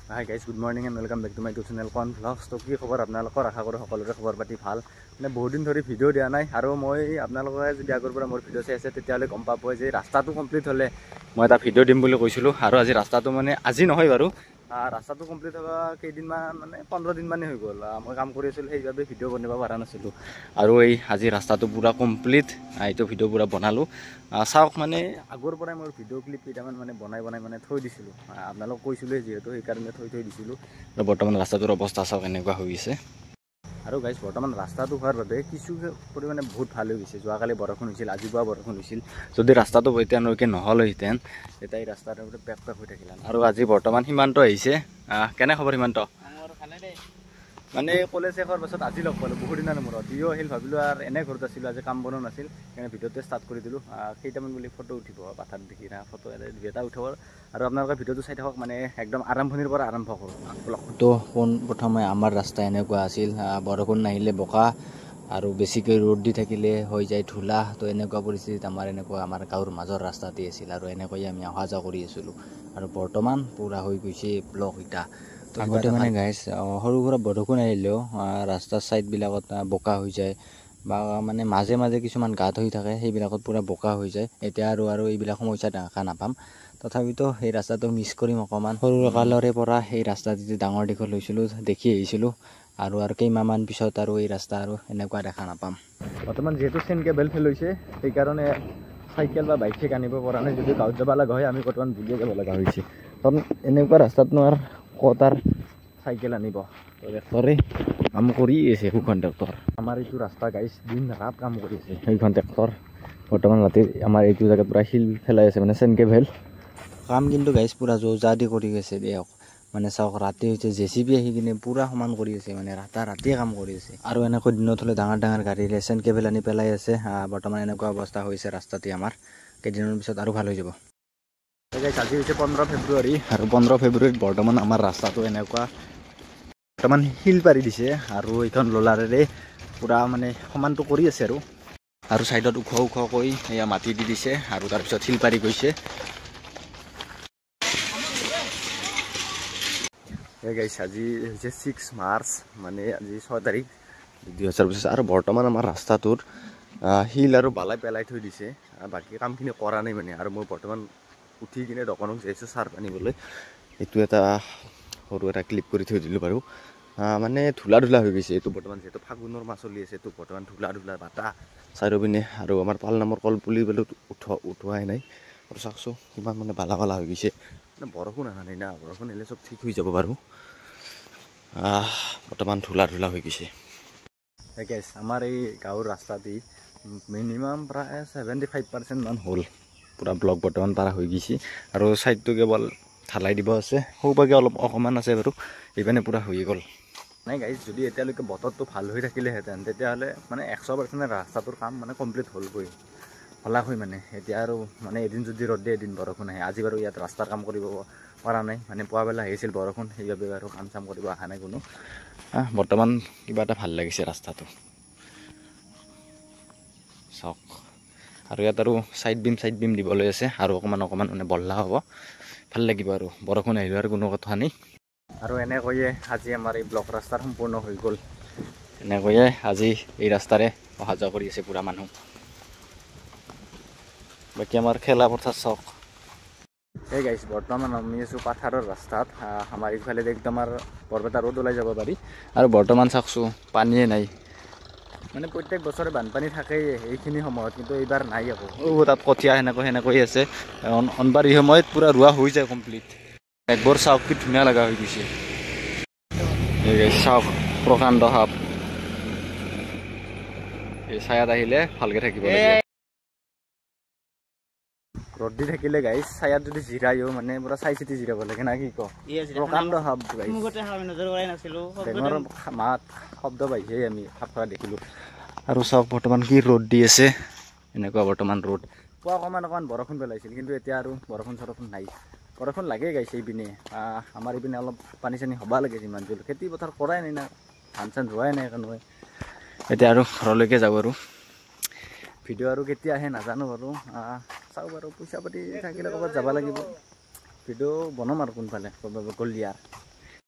Hi guys, good morning and welcome back to my YouTube channel Kon Vlogs. তো কি খবৰ আপোনালোকৰ আশা কৰোঁ সকলোৰে খবৰ পাতি ভাল মানে বহুত দিন ধৰি ভিডিঅ' দিয়া নাই আৰু মই আপোনালোকে যদি আগৰ পৰা মোৰ ভিডিঅ' চাই আছে তেতিয়াহ'লে গম পাব যে ৰাস্তাটো কমপ্লিট হ'লে মই এটা ভিডিঅ' দিম বুলি কৈছিলোঁ আৰু আজি ৰাস্তাটো মানে আজি নহয় বাৰু ৰাস্তাটো কমপ্লিট হোৱা কেইদিনমান মানে 15 দিন মানে হৈ গ'ল মই কাম কৰি আছিলোঁ সেইবাবে ভিডিঅ' বনাব পৰা নাছিলোঁ আৰু এই আজি ৰাস্তাটো পুৰা কমপ্লিট এইটো ভিডিঅ' পুৰা বনালোঁ চাওক মানে আগৰ পৰাই মোৰ ভিডিঅ' ক্লিপ কেইটামান মানে বনাই মানে থৈ দিছিলোঁ আপোনালোক কৈছিলোঁ যিহেতু সেইকাৰণে থৈ দিছিলোঁ আৰু বৰ্তমান ৰাস্তাটোৰ অৱস্থা চাওক এনেকুৱা হৈ গৈছে আৰু গাইজ বৰ্তমান ৰাস্তাটো হোৱাৰ বাবে কিছু পৰিমাণে বহুত ভাল হৈ গৈছে যোৱাকালি বৰষুণ হৈছিল আজিপুৱা বৰষুণ হৈছিল যদি ৰাস্তাটো এতিয়ালৈকে নহ'লহেঁতেন তেতিয়া এই ৰাস্তাটো পেক হৈ থাকিলে আৰু আজি বৰ্তমান সীমান্ত আহিছে কেনে খবৰ সীমান্ত মানে কলেজ শেষৰ পাছত আজি লগ পালোঁ বহুত দিনৰ মূৰত ইও আহিল ভাবিলোঁ আৰু এনে ঘৰত আছিলোঁ আজি কাম বনোৱা নাছিল সেইকাৰণে ভিডিঅ'তে ষ্টাৰ্ট কৰি দিলোঁ কেইটামান বুলি ফটো উঠিব পাথাৰ দেখি ফটো এটা উঠাব আৰু আপোনালোকে ভিডিঅ'টো চাই থাকক মানে একদম আৰম্ভণিৰ পৰা আৰম্ভ কৰোঁ তো পোনপ্ৰথমে আমাৰ ৰাস্তা এনেকুৱা আছিল বৰষুণ নাহিলে বোকা আৰু বেছিকৈ ৰ'দ দি থাকিলে হৈ যায় ধূলা তো এনেকুৱা পৰিস্থিতিত আমাৰ গাঁৱৰ মাজৰ ৰাস্তাতে আছিল আৰু এনেকৈয়ে আমি অহা যোৱা কৰি আছিলোঁ আৰু বৰ্তমান পূৰা হৈ গৈছে ব্লক ইটা আগতে মানে গাইজ সৰু সুৰা বৰষুণ আহিলেও ৰাস্তাৰ ছাইডবিলাকত বোকা হৈ যায় বা মানে মাজে মাজে কিছুমান গাঁত হৈ থাকে সেইবিলাকত পূৰা বোকা হৈ যায় এতিয়া আৰু এইবিলাক সমস্যা দেখা নাপাম তথাপিতো সেই ৰাস্তাটো মিছ কৰিম অকণমান সৰু কালৰে পৰা সেই ৰাস্তাটো ডাঙৰ দীঘল হৈছিলোঁ দেখি আহিছিলোঁ আৰু কেইমাহমান পিছত আৰু এই ৰাস্তা আৰু এনেকুৱা দেখা নাপাম বৰ্তমান যিহেতু চেইন কেবল ফেল হৈছে সেইকাৰণে চাইকেল বা বাইক চেক আনিব পৰা নাই যদি গাঁৱত যাব লগা হয় আমি বৰ্তমান বুলিয়ে যাব লগা হৈছে কাৰণ এনেকুৱা ৰাস্তাতনো আৰু ক'ত আৰু চাইকেল আনিব ট্ৰেক্টৰে কাম কৰি আছে সেইখন ট্ৰেক্টৰ আমাৰ এইটো ৰাস্তা গাইজ দিন ৰাত কাম কৰি আছে সেইখন ট্ৰেক্টৰ বৰ্তমান ৰাতি আমাৰ এইটো জেগাত পূৰা শিল ফেলাই আছে মানে চেইন কেবল কাম কিন্তু গাইজ পূৰা জোৰজা দি কৰি আছে দিয়ক মানে চাওক ৰাতি হৈছে JCB আহি কিনে পূৰা সমান কৰি আছে মানে ৰাতিয়ে কাম কৰি আছে আৰু এনেকৈ দিনত হ'লে ডাঙৰ গাড়ীৰে চেইন কেবল আনি পেলাই আছে বৰ্তমান এনেকুৱা অৱস্থা হৈছে ৰাস্তাতে আমাৰ কেইদিনমান পিছত আৰু ভাল হৈ যাব আজি হৈছে 15 ফেব্ৰুৱাৰী আৰু 15 ফেব্ৰুৱাৰীত বৰ্তমান আমাৰ ৰাস্তাটো এনেকুৱা বৰ্তমান শিল পাৰি দিছে আৰু এইখন ললাৰেৰে পূৰা মানে সমানটো কৰি আছে আৰু ছাইডত ওখ এয়া মাটি দি দিছে আৰু তাৰপিছত শিল পাৰি গৈছে গাইছ আজি হৈছে 6 মাৰ্চ মানে আজি 6 তাৰিখ 2025 আৰু বৰ্তমান আমাৰ ৰাস্তাটোৰ শিল আৰু বালাই পেলাই থৈ দিছে বাকী কামখিনি কৰা নাই মানে আৰু মই বৰ্তমান উঠি কিনে দোকানত যাইছোঁ চাৰ্ফ আনিবলৈ এইটো এটা সৰু এটা ক্লিপ কৰি থৈ দিলোঁ বাৰু মানে ধূলা হৈ গৈছে এইটো বৰ্তমান যিহেতু ফাগুনৰ মাহ চলি আছে এইটো বৰ্তমান ধূলা বাটা চাৰিওপিনে আৰু আমাৰ পাল নামৰ কল পুলি বোলো উঠোৱাই নাই আৰু চাওকচোন কিমান মানে বালা হৈ গৈছে মানে বৰষুণ অহা নাই না বৰষুণ আহিলে চব ঠিক হৈ যাব বাৰু বৰ্তমান ধূলা হৈ গৈছে গাইছ আমাৰ এই গাঁৱৰ ৰাস্তাটি মিনিমাম প্ৰায় 75% মান হ'ল পূৰা ব্লক বৰ্তমান পাৰা হৈ গৈছে আৰু ছাইডটো কেৱল ঢালাই দিব আছে সৌভাগে অকণমান আছে বাৰু এইপিনে পূৰা হৈ গ'ল নাই গাইজ যদি এতিয়ালৈকে বতৰটো ভাল হৈ থাকিলেহেঁতেন তেতিয়াহ'লে মানে 100% ৰাস্তাটোৰ কাম মানে কমপ্লিট হ'লগৈ মানে এতিয়া আৰু মানে এদিন যদি ৰ'দ দিয়ে এদিন বৰষুণ আহে আজি বাৰু ইয়াত ৰাস্তাৰ কাম কৰিব পৰা নাই মানে পুৱাবেলা আহিছিল বৰষুণ সেইবাবে বাৰু কাম চাম কৰিব অহা নাই কোনো বৰ্তমান কিবা এটা ভাল লাগিছে ৰাস্তাটো চাওক আৰু ইয়াত আৰু চাইড বিম দিবলৈ আছে আৰু অকণমান মানে বহলা হ'ব ভাল লাগিব আৰু বৰষুণ আহিলে আৰু কোনো কথা নাই আৰু এনেকৈয়ে আজি আমাৰ এই ব্লক ৰাস্তাৰ সম্পূৰ্ণ হৈ গ'ল এনেকৈয়ে আজি এই ৰাস্তাৰে অহা যোৱা কৰি আছে পূৰা মানুহ বাকী আমাৰ খেলা পথাৰ চাওক এই গাইছ বৰ্তমান আমি আছোঁ পাথাৰৰ ৰাস্তাত আমাৰ ইফালে একদম আৰু বৰপেটা ৰোড ওলাই যাব পাৰি আৰু বৰ্তমান চাওকচোন পানীয়ে নাই মানে প্ৰত্যেক বছৰে বানপানী থাকেই এইখিনি সময়ত কিন্তু এইবাৰ নাই আকৌ তাত কঠীয়া সেনেকৈ আছে অনবাৰ এই সময়ত পূৰা ৰোৱা হৈ যায় কমপ্লিট একবৰ চাওক কি ধুনীয়া লগা হৈ গৈছে চাওক প্ৰকাণ্ড সাপ এই ছায়াত আহিলে ভালকৈ থাকিব লাগে ৰ'দ দি থাকিলে গাইছ ছায়াত যদি জিৰায়ো মানে পূৰা চাই চিতি জিৰাব লাগে না কি কওঁ প্ৰকাণ্ড সাপ ডেঙৰ মাত শব্দ পাইছেই আমি সাপ খোৱা দেখিলোঁ আৰু চাওক বৰ্তমান কি ৰ'দ দি আছে এনেকুৱা বৰ্তমান ৰ'দ পুৱা অকণমান বৰষুণ পেলাইছিল কিন্তু এতিয়া আৰু বৰষুণ নাই বৰষুণ লাগে গাইছে এইপিনে আমাৰ এইপিনে অলপ পানী চানী হ'ব লাগে যিমান দূৰ খেতি পথাৰ কৰাই নাই না ধান চান ৰোৱাই নাই কোনোৱে এতিয়া আৰু ঘৰলৈকে যাওঁ আৰু ভিডিঅ' আৰু কেতিয়া আহে নাজানো বাৰু চাওঁ বাৰু পইচা পাতি থাকিলে ক'ৰবাত যাব লাগিব ভিডিঅ' বনাম আৰু কোনফালে গ'লিয়াৰ